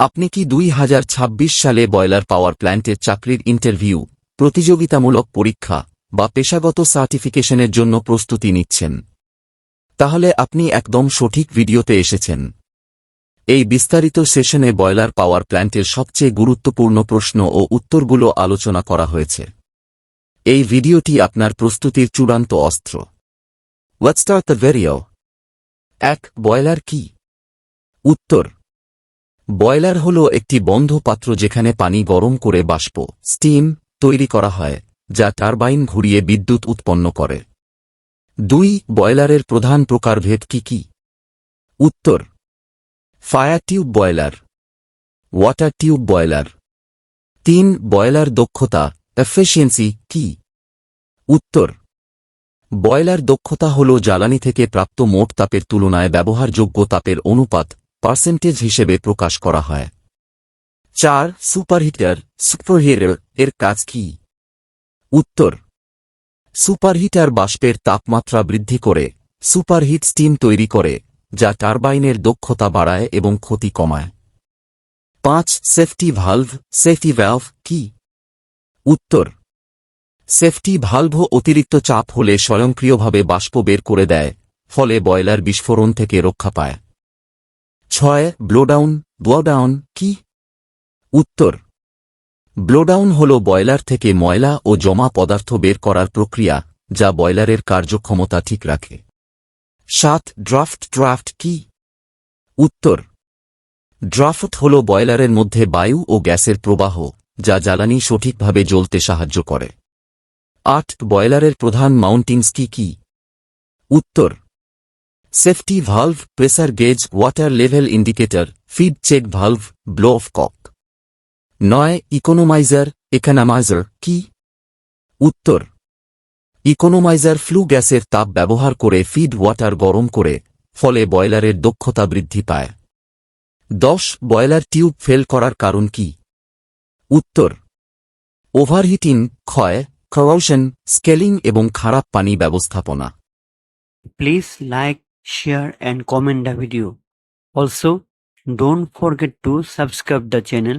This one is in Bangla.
আপনি কি 2026 সালে বয়লার পাওয়ার প্ল্যান্টের চাকরির ইন্টারভিউ, প্রতিযোগিতামূলক পরীক্ষা বা পেশাগত সার্টিফিকেশনের জন্য প্রস্তুতি নিচ্ছেন? তাহলে আপনি একদম সঠিক ভিডিওতে এসেছেন। এই বিস্তারিত সেশনে বয়লার পাওয়ার প্ল্যান্টের সবচেয়ে গুরুত্বপূর্ণ প্রশ্ন ও উত্তরগুলো আলোচনা করা হয়েছে। এই ভিডিওটি আপনার প্রস্তুতির চূড়ান্ত অস্ত্র। Let's start the video. 1. Boiler কি? উত্তর: বয়লার হল একটি বন্ধ পাত্র যেখানে পানি গরম করে বাষ্প স্টিম তৈরি করা হয়, যা টারবাইন ঘুরিয়ে বিদ্যুৎ উৎপন্ন করে। 2. বয়লারের প্রধান প্রকারভেদ কি কি? উত্তর: fire tube boiler, water tube boiler. 3. Boiler দক্ষতা এফিসিয়েন্সি কি? উত্তর: বয়লার দক্ষতা হল জ্বালানি থেকে প্রাপ্ত মোট তাপের তুলনায় ব্যবহারযোগ্য তাপের অনুপাত পার্সেন্টেজ হিসেবে প্রকাশ করা হয়। 4. সুপারহিটার এর কাজ কি? উত্তর: সুপারহিটার বাষ্পের তাপমাত্রা বৃদ্ধি করে সুপারহিট স্টিম তৈরি করে, যা টারবাইনের দক্ষতা বাড়ায় এবং ক্ষতি কমায়। 5. সেফটি ভালভ কি? উত্তর: সেফটি ভালভ অতিরিক্ত চাপ হলে স্বয়ংক্রিয়ভাবে বাষ্প বের করে দেয়, ফলে বয়লার বিস্ফোরণ থেকে রক্ষা পায়। 6. ব্লোডাউন কি? উত্তর: ব্লোডাউন হল বয়লার থেকে ময়লা ও জমা পদার্থ বের করার প্রক্রিয়া, যা বয়লারের কার্যক্ষমতা ঠিক রাখে। 7. ড্রাফট কি? উত্তর: ড্রাফট হল বয়লারের মধ্যে বায়ু ও গ্যাসের প্রবাহ, যা জ্বালানি সঠিকভাবে জ্বলতে সাহায্য করে। 8. বয়লারের প্রধান মাউন্টিংস কি কি? উত্তর: safety valve, pressure gauge, water level indicator, feed check valve, blow off cock. 9. Economiser কি? উত্তর: ইকোনোমাইজার ফ্লু গ্যাসের তাপ ব্যবহার করে ফিড ওয়াটার গরম করে, ফলে বয়লারের দক্ষতা বৃদ্ধি পায়। 10. বয়লার টিউব ফেল করার কারণ কি? উত্তর: ওভারহিটিং, করোশন, স্কেলিং এবং খারাপ পানি ব্যবস্থাপনা। Please like, share and comment the video. Also, don't forget to subscribe the channel